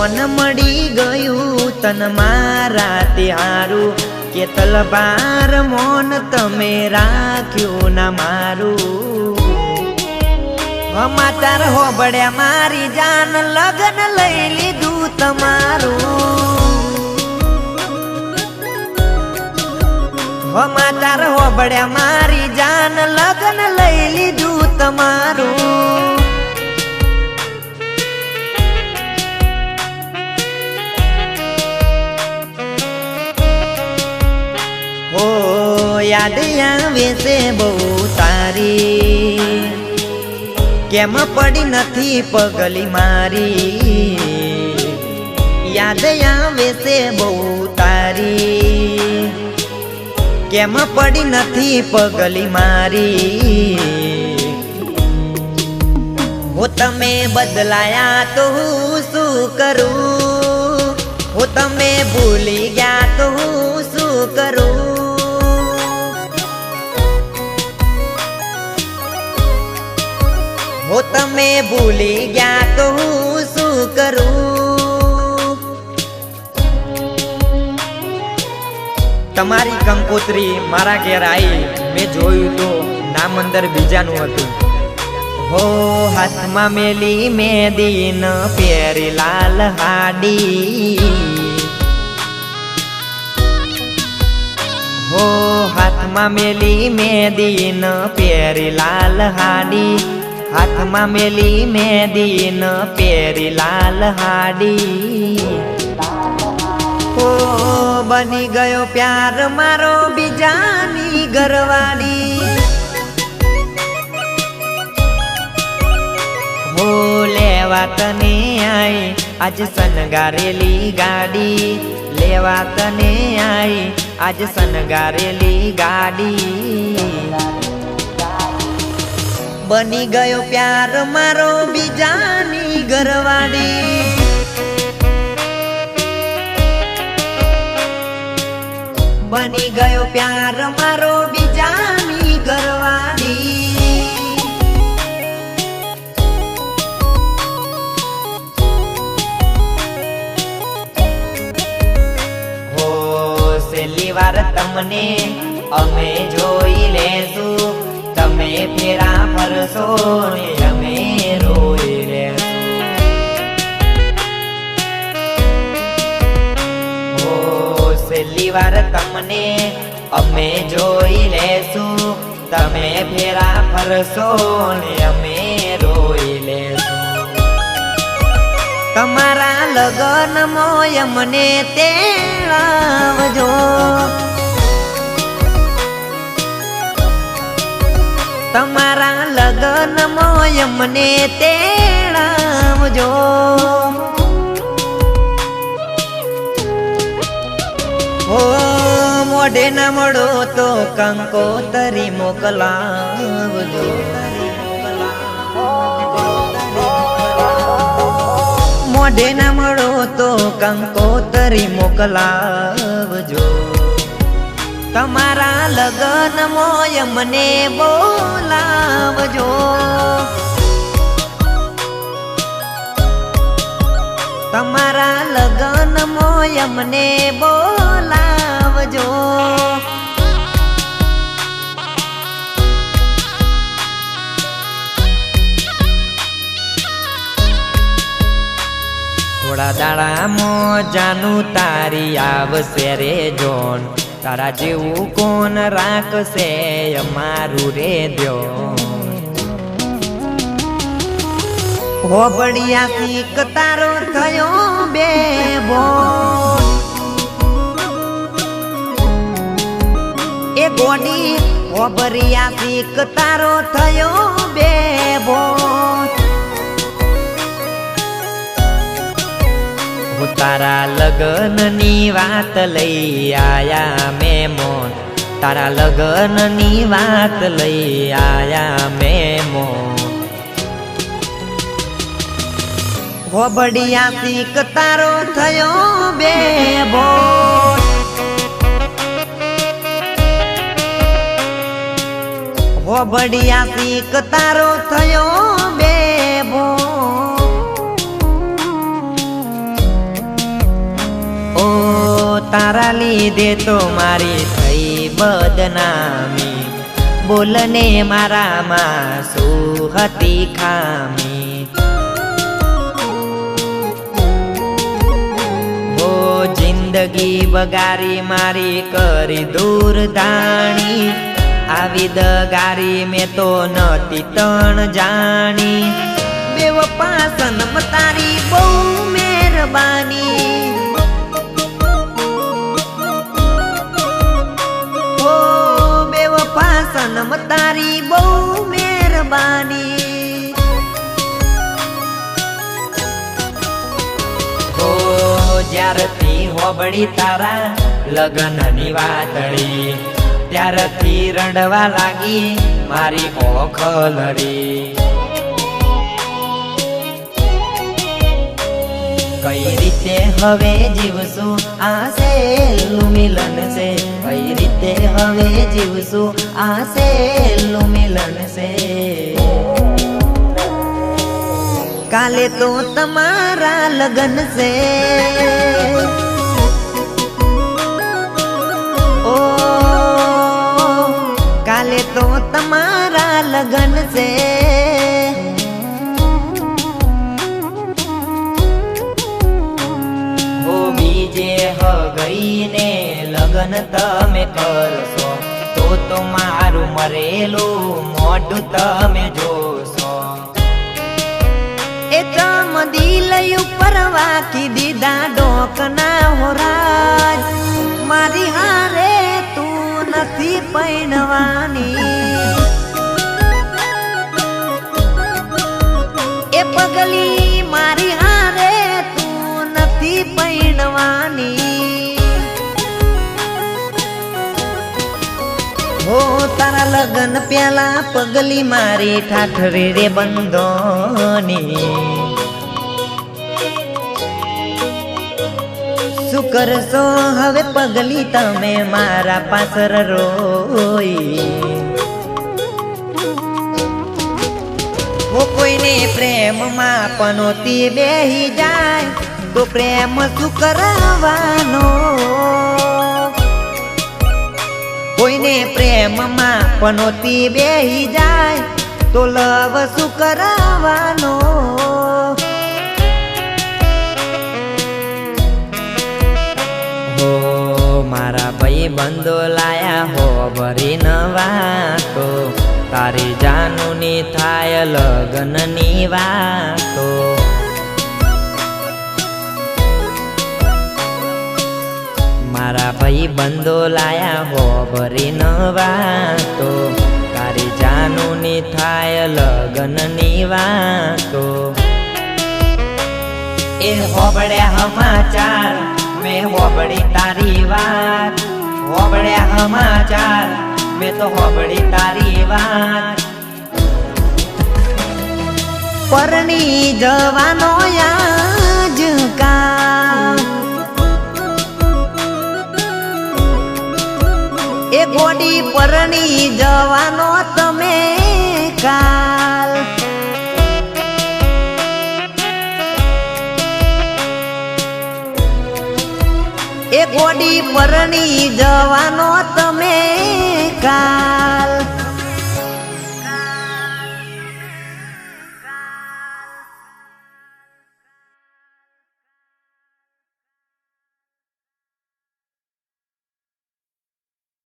कोन मળી ગયું તન મારા તે હારું કે તલવાર મોન તમે રાખ્યું ના મારું સમાચાર હોબળ્યા મારી જાન લગન લઈ લીધું તમારું સમાચાર હોબળ્યા મારી જાન લગન લઈ લીધું તમારું याद आवे से बहु तारी केम पड़ी नथी पगली मारी याद आवे से बहु तारी केम पड़ी नथी पगली मारी हो तमे बदलाया तो शू करूं हो तमे भूली गया तो शू करूं हो तमे भूली गया तो शू करूं तमारी कंकोत्री मारा घेर आई मैं जोयु तो नाम अंदर बीजानु हतुं हो हाथ में मेली मेहंदी न पेरी लाल हाडी हो हाथ में मेली मेहंदी न पेरी लाल हाडी हाथ में मेली मेहंदी न पेरी लाल हाडी ओ बनी गयो प्यार मारो बीजानी घरवाड़ी हो लेवा तने आई आज सनगारेली गाड़ी लेवा तने आई आज सनगारेली गाड़ी बनी गयो प्यार मारो बीजानी घरवाड़ी बनी गयो प्यार मारो बीजानी घरवाड़ी हो सेली वार तमने अमे जोई लेसु तमे फेरा फरसो ने अमे रोई लेसु हो सेली वार तमने अमे जोई लेसु तमे फेरा फरसो ने अमे रोई लेसु तमारा लगन मोय मने तेड़ावजो तमारा लगन मोय मने तेड़ावजो हो मोढे न मळो तो कंकोतरी मोकलावजो मोढे न मळो तो कंकोतरी मोकलावजो तमारा लगन मोय मने बोलावजो तमारा लगन मोय मने बोलावजो थोड़ा दाड़ा मो जानू तारी आवशे रे जोन तारा जेवू कोण राखशे अमारू रे द्यो हो बढ़िया सीख तारो थयो बेबो ए गोडी हो बढ़िया सीख तारो थयो बेबो तारा लगन नी वात लई आया मेमोन तारा लगन नी वात लई आया मेमोन हो बढ़िया सीख तारो थयो बेबो हो बढ़िया सीख तारो थयो बेबो લીધે તો મારી થઈ બદનામી, બોલને મારામાં શું હતી ખામી. હો જિંદગી બગારી મારી કરી દૂર ધાણી, આવી દગારી મેં તો નતી તણ જાણી. બેવફા સનમ તારી બહુ મહેરબાની, હો બેવફા સનમ તારી બહુ મહેરબાની. હો જ્યારથી હોબળી તારા લગ્નની વાતળી, ત્યારથી રડવા લાગી મારી ઓખલરી. કઈ રીતે હવે જીવશું આ છેલ્લું મિલન છે, કઈ રીતે હવે જીવશું આ છેલ્લું મિલન છે. કાલે તો તમારા લગન છે, ઓ કાલે તો તમારા લગન છે. હો બીજે હગઈને લગન તમે કરશો તો મારું મરેલું મોઢું તમે જોશો. એ તમ દિલ ઉપર વાકી દીધા ડોકના હોરાજ, મારી હારે તું નથી પૈણવાની. એ પગલી મારી હારે તું નથી પૈણવાની. હો તારા લગન પ્યાલા પગલી મારી ઠાઠરી રે બંધોની. શું કરશો હવે પગલી તમે મારા પાછળ રોઈ. હો કોઈને પ્રેમમાં પનોતી બેહી જાય તો પ્રેમ શું કરવાનો. કોઈને પ્રેમમાં પનોતી બેહી જાય તો લવ શું કરવાનો. હો મારા ભાઈ બંધો લાયા હો ભરી નવાતો, તારી જાનુની થાય લગ્નની વાતો. મારા ભાઈ બંધો લાયા હો ભરી નવાતો, તારી જાનુની થાય લગ્નની વાતો. એ હોબળ્યા સમાચાર મેં હોબળી તારી વાત, હોબળ્યા સમાચાર મેં તો હોબળી તારી વાત. પરણી જવાનો આજકાલ, એ ગોડી પરણી જવાનો તમે કાલ. એ ગોડી પરણી જવાનો તમે કાલ.